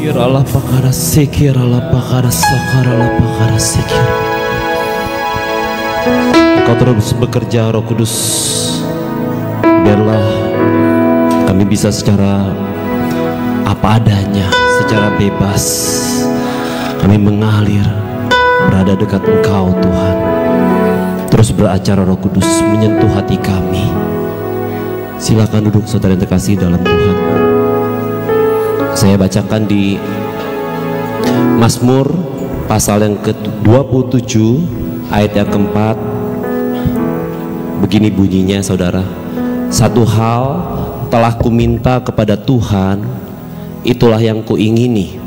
Kiralah pakara sekiralah pakara sakaralah pakara sekir. Engkau terus bekerja Roh Kudus. Biarlah kami bisa secara apa adanya, secara bebas kami mengalir berada dekat Engkau Tuhan. Terus beracara Roh Kudus menyentuh hati kami. Silakan duduk saudara yang terkasih dalam Tuhan. Saya bacakan di Mazmur pasal yang ke-27 ayat yang keempat. Begini bunyinya saudara. Satu hal telah kuminta kepada Tuhan, itulah yang kuingini,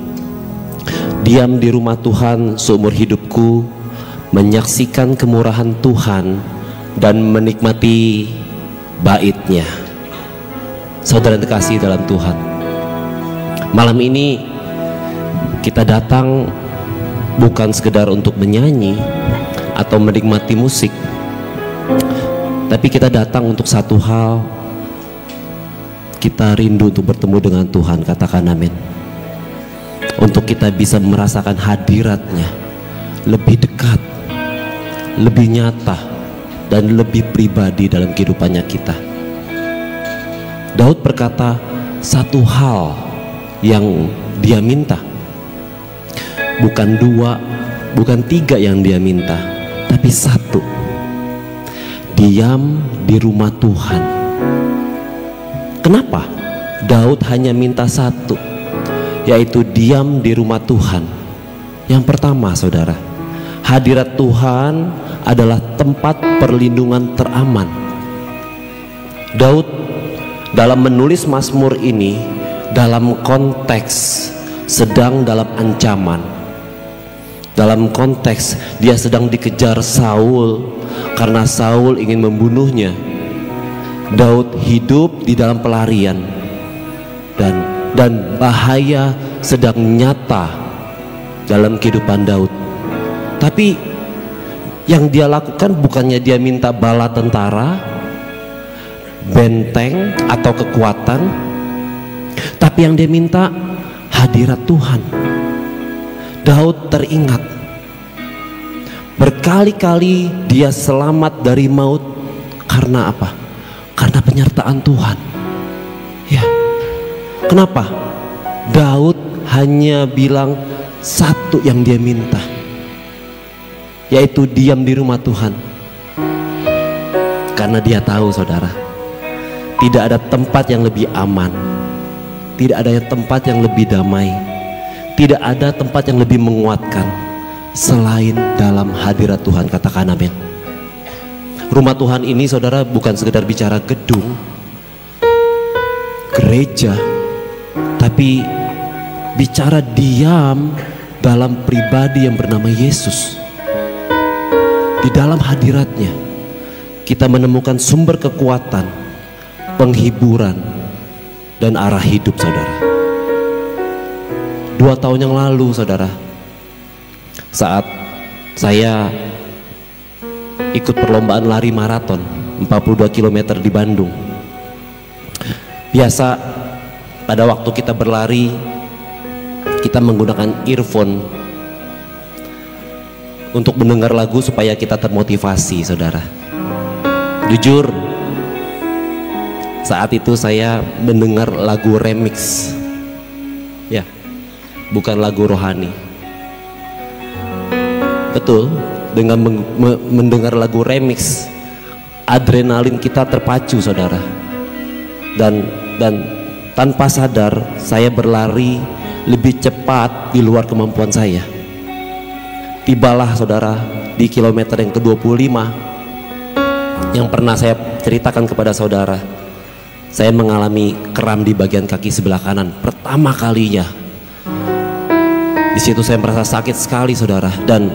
diam di rumah Tuhan seumur hidupku, menyaksikan kemurahan Tuhan dan menikmati bait-Nya. Saudara yang terkasih dalam Tuhan, malam ini kita datang bukan sekedar untuk menyanyi atau menikmati musik, tapi kita datang untuk satu hal. Kita rindu untuk bertemu dengan Tuhan, katakan amin. Untuk kita bisa merasakan hadirat-Nya lebih dekat, lebih nyata, dan lebih pribadi dalam kehidupannya kita. Daud berkata, satu hal yang dia minta, bukan dua, bukan tiga yang dia minta, tapi satu, diam di rumah Tuhan. Kenapa Daud hanya minta satu, yaitu diam di rumah Tuhan? Yang pertama saudara, hadirat Tuhan adalah tempat perlindungan teraman. Daud dalam menulis Mazmur ini dalam konteks sedang dalam ancaman, dalam konteks dia sedang dikejar Saul karena Saul ingin membunuhnya. Daud hidup di dalam pelarian dan bahaya sedang nyata dalam kehidupan Daud. Tapi yang dia lakukan bukannya dia minta bala tentara, benteng atau kekuatan, tapi yang dia minta hadirat Tuhan. Daud teringat berkali-kali dia selamat dari maut karena apa? Karena penyertaan Tuhan. Ya. Kenapa? Daud hanya bilang satu yang dia minta, yaitu diam di rumah Tuhan. Karena dia tahu saudara, tidak ada tempat yang lebih aman, tidak ada tempat yang lebih damai, tidak ada tempat yang lebih menguatkan selain dalam hadirat Tuhan. Katakan amin. Rumah Tuhan ini saudara bukan sekedar bicara gedung, gereja, tapi bicara diam dalam pribadi yang bernama Yesus. Di dalam hadiratnya kita menemukan sumber kekuatan, penghiburan, dan arah hidup saudara. 2 tahun yang lalu saudara, saat saya ikut perlombaan lari maraton 42 km di Bandung. Biasa pada waktu kita berlari, kita menggunakan earphone untuk mendengar lagu supaya kita termotivasi saudara. Jujur, saat itu saya mendengar lagu remix, ya, bukan lagu rohani. Betul, dengan mendengar lagu remix, adrenalin kita terpacu saudara, dan tanpa sadar saya berlari lebih cepat di luar kemampuan saya. Tibalah saudara di kilometer yang ke-25 yang pernah saya ceritakan kepada saudara. Saya mengalami kram di bagian kaki sebelah kanan pertama kalinya. Di situ saya merasa sakit sekali saudara, dan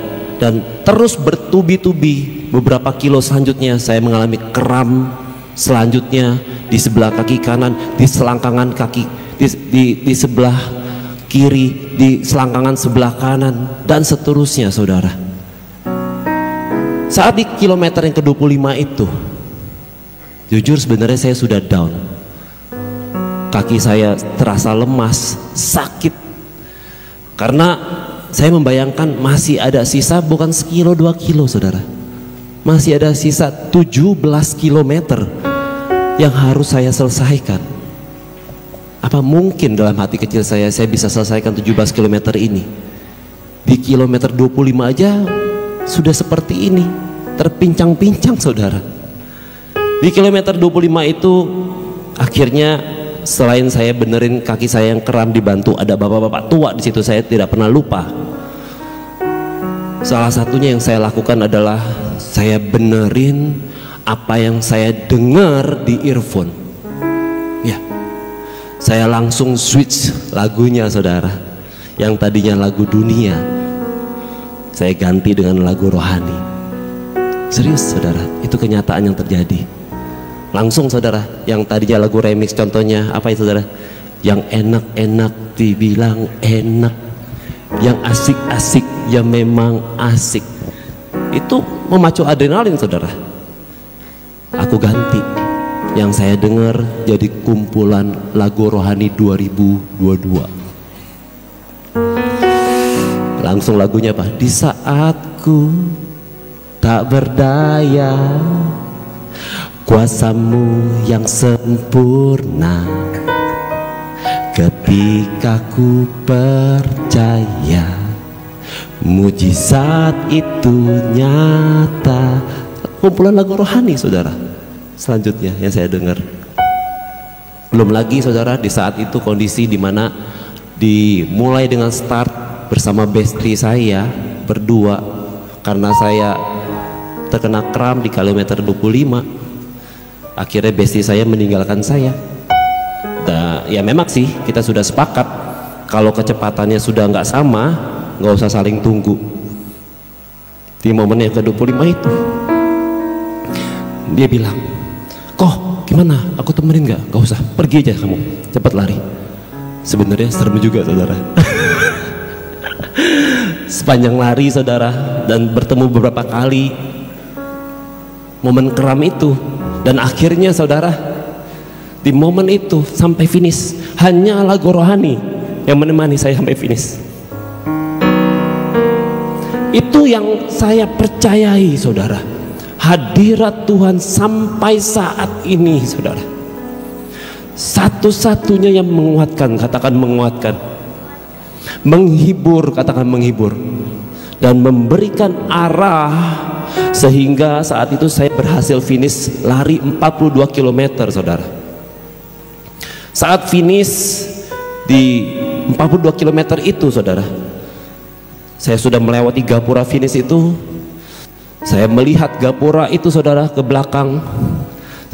terus bertubi-tubi. Beberapa kilo selanjutnya saya mengalami kram selanjutnya di sebelah kaki kanan, di selangkangan kaki, di sebelah kiri, di selangkangan sebelah kanan, dan seterusnya saudara. Saat di kilometer yang ke-25 itu, jujur sebenarnya saya sudah down. Kaki saya terasa lemas, sakit, Karena saya membayangkan masih ada sisa bukan sekilo 2 kilo saudara, masih ada sisa 17 kilometer yang harus saya selesaikan. Apa mungkin dalam hati kecil saya bisa selesaikan 17 kilometer ini? Di kilometer 25 aja sudah seperti ini, terpincang-pincang saudara. Di kilometer 25 itu akhirnya selain saya benerin kaki saya yang kram, dibantu ada bapak-bapak tua di situ, saya tidak pernah lupa. Salah satunya yang saya lakukan adalah saya benerin apa yang saya dengar di earphone. Ya, saya langsung switch lagunya saudara. Yang tadinya lagu dunia, saya ganti dengan lagu rohani. Serius saudara, itu kenyataan yang terjadi. Langsung saudara, yang tadinya lagu remix contohnya apa itu saudara? Yang enak-enak dibilang enak, yang asik-asik ya memang asik, itu memacu adrenalin saudara. Aku ganti, yang saya dengar jadi kumpulan lagu rohani 2022. Langsung lagunya apa? Di saatku tak berdaya, kuasamu yang sempurna, ketika ku percaya mujizat itu nyata. Kumpulan lagu rohani saudara. Selanjutnya yang saya dengar, belum lagi saudara di saat itu kondisi dimana dimulai dengan start bersama bestri saya berdua, karena saya terkena kram di kilometer 25. Akhirnya bestri saya meninggalkan saya. Ya memang sih kita sudah sepakat kalau kecepatannya sudah nggak sama, nggak usah saling tunggu. Di momen yang ke-25 itu dia bilang, "Kok gimana? Aku temenin nggak? Gak usah, pergi aja kamu, cepat lari." Sebenarnya serem juga saudara. Sepanjang lari saudara, dan bertemu beberapa kali momen keram itu, dan akhirnya saudara di momen itu sampai finish hanya lagu rohani yang menemani saya sampai finish. Itu yang saya percayai saudara, hadirat Tuhan sampai saat ini saudara, satu-satunya yang menguatkan, katakan menguatkan, menghibur, katakan menghibur, dan memberikan arah, sehingga saat itu saya berhasil finish lari 42 km saudara. Saat finish di 42 km itu saudara, saya sudah melewati gapura finish itu. Saya melihat gapura itu saudara ke belakang,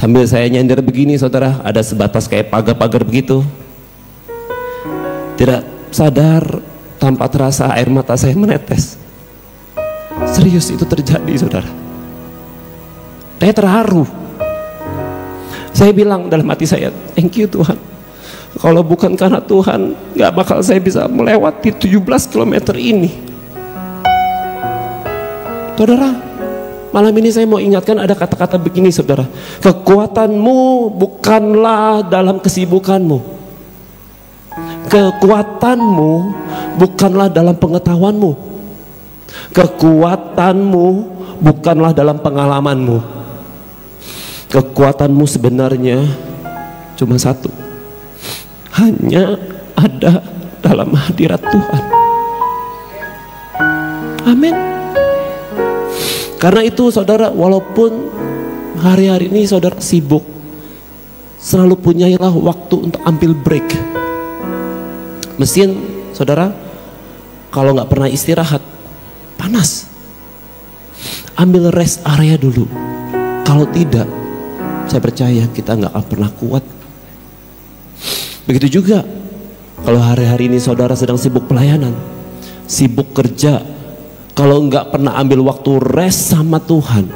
sambil saya nyender begini saudara, ada sebatas kayak pagar-pagar begitu. Tidak sadar, tanpa terasa air mata saya menetes. Serius itu terjadi saudara. Saya terharu. Saya bilang dalam hati saya, thank you Tuhan. Kalau bukan karena Tuhan, gak bakal saya bisa melewati 17 km ini. Saudara, malam ini saya mau ingatkan ada kata-kata begini saudara. Kekuatanmu bukanlah dalam kesibukanmu, kekuatanmu bukanlah dalam pengetahuanmu, kekuatanmu bukanlah dalam pengalamanmu. Kekuatanmu sebenarnya cuma satu, hanya ada dalam hadirat Tuhan. Amin. Karena itu saudara, walaupun hari-hari ini saudara sibuk, selalu punyailah waktu untuk ambil break. Mesin saudara kalau nggak pernah istirahat panas, ambil rest area dulu. Kalau tidak, saya percaya kita nggak akan pernah kuat. Begitu juga kalau hari-hari ini saudara sedang sibuk pelayanan, sibuk kerja, kalau nggak pernah ambil waktu rest sama Tuhan,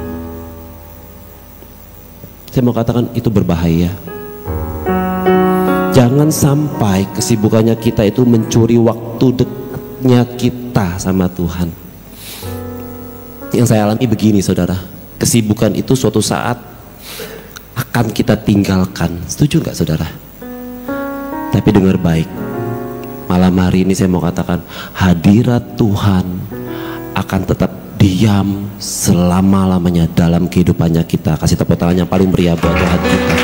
saya mau katakan itu berbahaya. Jangan sampai kesibukannya kita itu mencuri waktu dekatnya kita sama Tuhan. Yang saya alami begini saudara, kesibukan itu suatu saat akan kita tinggalkan. Setuju nggak saudara? Tapi dengar baik, Malam hari ini saya mau katakan, hadirat Tuhan akan tetap diam selama-lamanya dalam kehidupannya kita. Kasih tepuk tangan yang paling meriah buat Tuhan kita.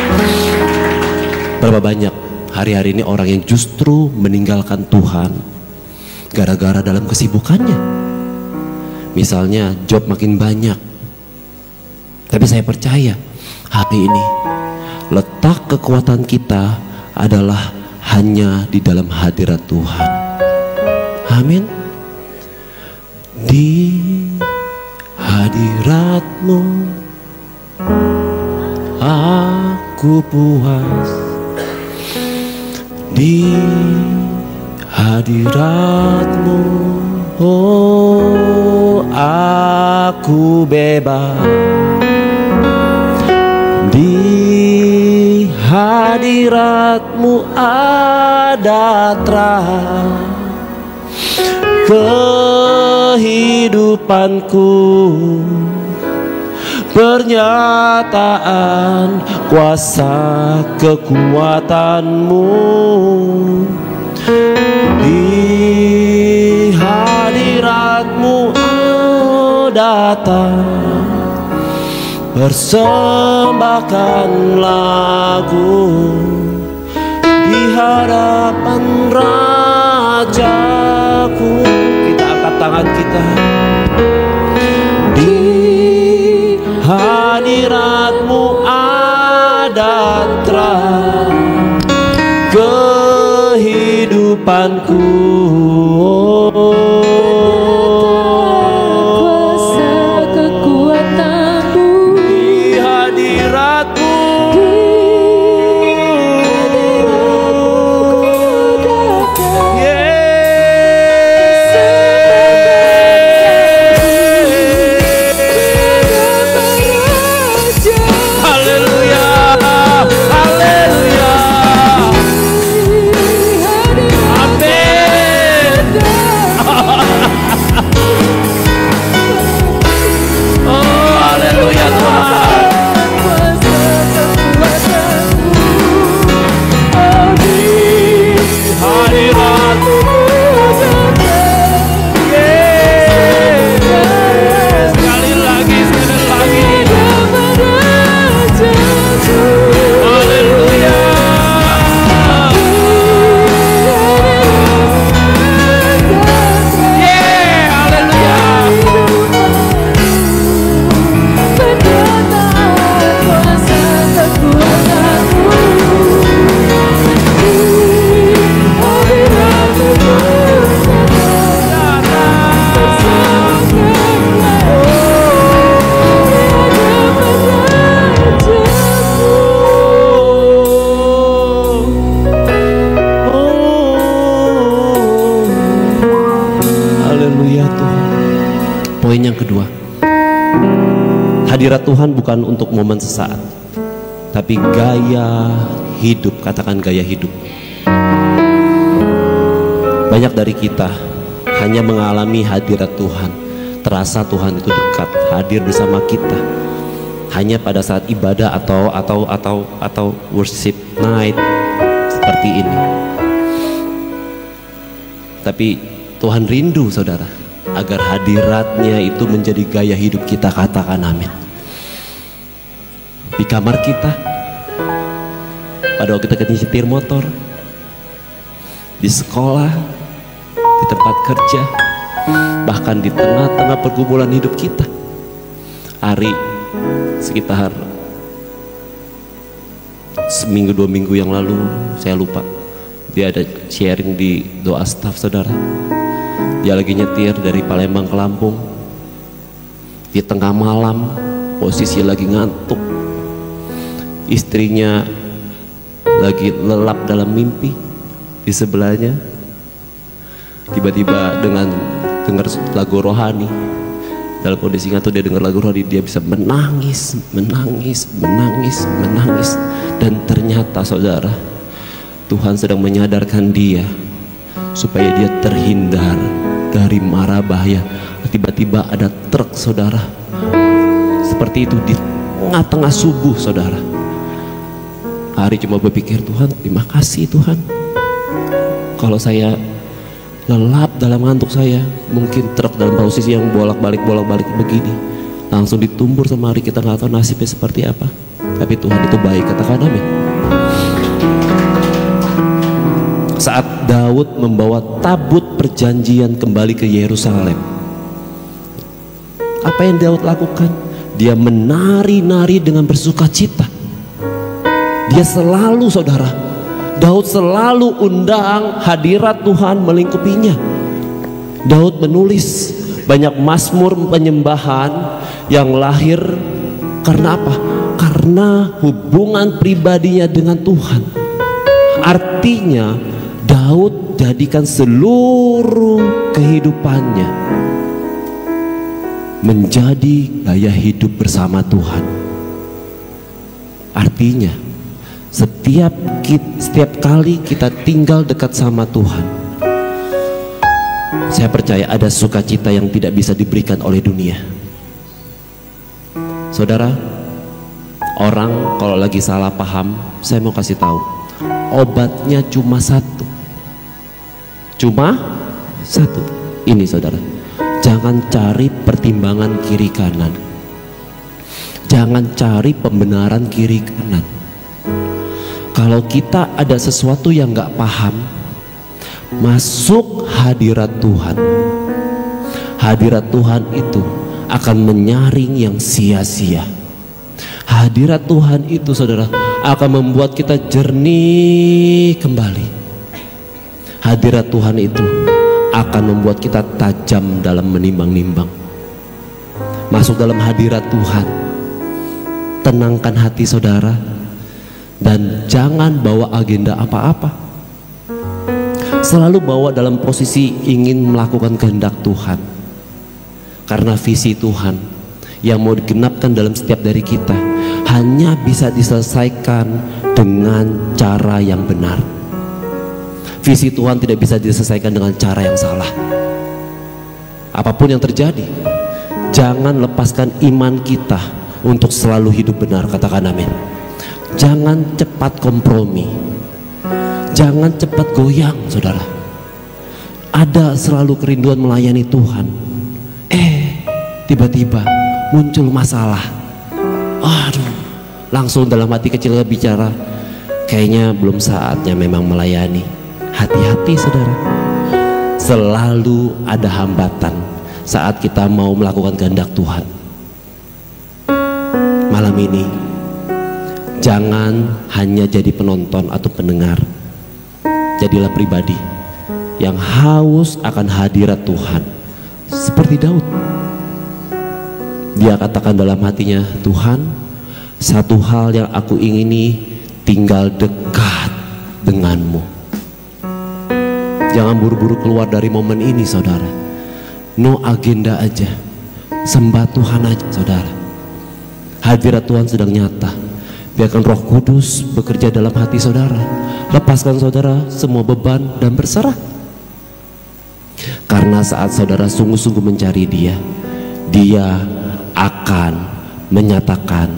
Berapa banyak hari-hari ini orang yang justru meninggalkan Tuhan gara-gara dalam kesibukannya. Misalnya job makin banyak. Tapi saya percaya hari ini letak kekuatan kita adalah hanya di dalam hadirat Tuhan. Amin. Di hadirat-Mu aku puas, di hadirat-Mu oh aku bebas, di hadirat-Mu ada terang kehidupanku, pernyataan kuasa kekuatan-Mu. Di hadirat-Mu datang, persembahkan lagu di hadapan Rajaku. Kita angkat tangan kita. Di hadirat-Mu ada terang kehidupanku. Poin yang kedua, hadirat Tuhan bukan untuk momen sesaat, tapi gaya hidup. Katakan gaya hidup. Banyak dari kita hanya mengalami hadirat Tuhan, terasa Tuhan itu dekat, hadir bersama kita hanya pada saat ibadah atau worship night seperti ini. Tapi Tuhan rindu, saudara, agar hadiratnya itu menjadi gaya hidup kita. Katakan amin. Di kamar kita, pada waktu kita nyetir motor, di sekolah, di tempat kerja, bahkan di tengah-tengah pergumulan hidup kita. Hari sekitar seminggu 2 minggu yang lalu, saya lupa, dia ada sharing di doa staff, saudara. Dia lagi nyetir dari Palembang ke Lampung, di tengah malam, posisi lagi ngantuk, istrinya lagi lelap dalam mimpi di sebelahnya. Tiba-tiba dengan dengar lagu rohani, dalam kondisi ngantuk dia dengar lagu rohani, dia bisa menangis, dan ternyata, saudara, Tuhan sedang menyadarkan dia supaya dia terhindar dari mara bahaya. Tiba-tiba ada truk, saudara, seperti itu di tengah-tengah subuh, saudara. Hari cuma berpikir, Tuhan, terima kasih Tuhan, kalau saya lelap dalam ngantuk saya, mungkin truk dalam posisi yang bolak-balik begini, langsung ditumbur sama hari. Kita nggak tahu nasibnya seperti apa, tapi Tuhan itu baik, katakan amin. Saat Daud membawa tabut perjanjian kembali ke Yerusalem, apa yang Daud lakukan? Dia menari-nari dengan bersuka cita. Dia selalu, saudara, Daud selalu undang hadirat Tuhan melingkupinya. Daud menulis banyak mazmur penyembahan yang lahir karena apa? Karena hubungan pribadinya dengan Tuhan. Artinya Daud jadikan seluruh kehidupannya menjadi gaya hidup bersama Tuhan. Artinya setiap kali kita tinggal dekat sama Tuhan, saya percaya ada sukacita yang tidak bisa diberikan oleh dunia. Saudara, orang kalau lagi salah paham, saya mau kasih tahu, obatnya cuma satu. Ini saudara, jangan cari pertimbangan kiri kanan, jangan cari pembenaran kiri kanan. Kalau kita ada sesuatu yang gak paham, masuk hadirat Tuhan. Hadirat Tuhan itu akan menyaring yang sia-sia. Hadirat Tuhan itu, saudara, akan membuat kita jernih kembali. Hadirat Tuhan itu akan membuat kita tajam dalam menimbang-nimbang. Masuk dalam hadirat Tuhan, tenangkan hati saudara, dan jangan bawa agenda apa-apa. Selalu bawa dalam posisi ingin melakukan kehendak Tuhan, karena visi Tuhan yang mau digenapkan dalam setiap dari kita hanya bisa diselesaikan dengan cara yang benar. Visi Tuhan tidak bisa diselesaikan dengan cara yang salah. Apapun yang terjadi, jangan lepaskan iman kita untuk selalu hidup benar, katakan amin. Jangan cepat kompromi, jangan cepat goyang, saudara. Ada selalu kerinduan melayani Tuhan, tiba-tiba muncul masalah. Aduh, langsung dalam hati kecil bicara, kayaknya belum saatnya memang melayani. Hati-hati saudara, selalu ada hambatan saat kita mau melakukan kehendak Tuhan. Malam ini jangan hanya jadi penonton atau pendengar, jadilah pribadi yang haus akan hadirat Tuhan. Seperti Daud, dia katakan dalam hatinya, Tuhan, satu hal yang aku ingini, tinggal dekat denganmu. Jangan buru-buru keluar dari momen ini saudara. No agenda aja, sembah Tuhan aja saudara. Hadirat Tuhan sedang nyata. Biarkan Roh Kudus bekerja dalam hati saudara. Lepaskan saudara semua beban dan berserah. Karena saat saudara sungguh-sungguh mencari Dia, Dia akan menyatakan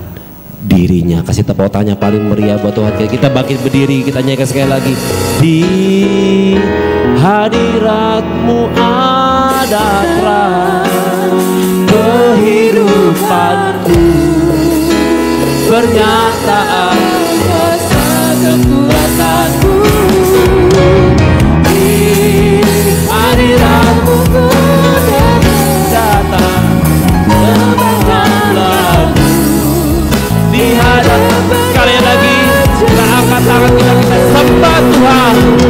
dirinya. Kasih tepuk tangan paling meriah buat Tuhan. Kita bangkit berdiri, kita nyanyikan sekali lagi. Di hadirat-Mu ada terang kehidupanku, pernyataan kekuatanku. Di hadirat-Mu ku datang sebanyak lagu. Di hadirat, sekali lagi kita angkat tangan kita sembah Tuhan.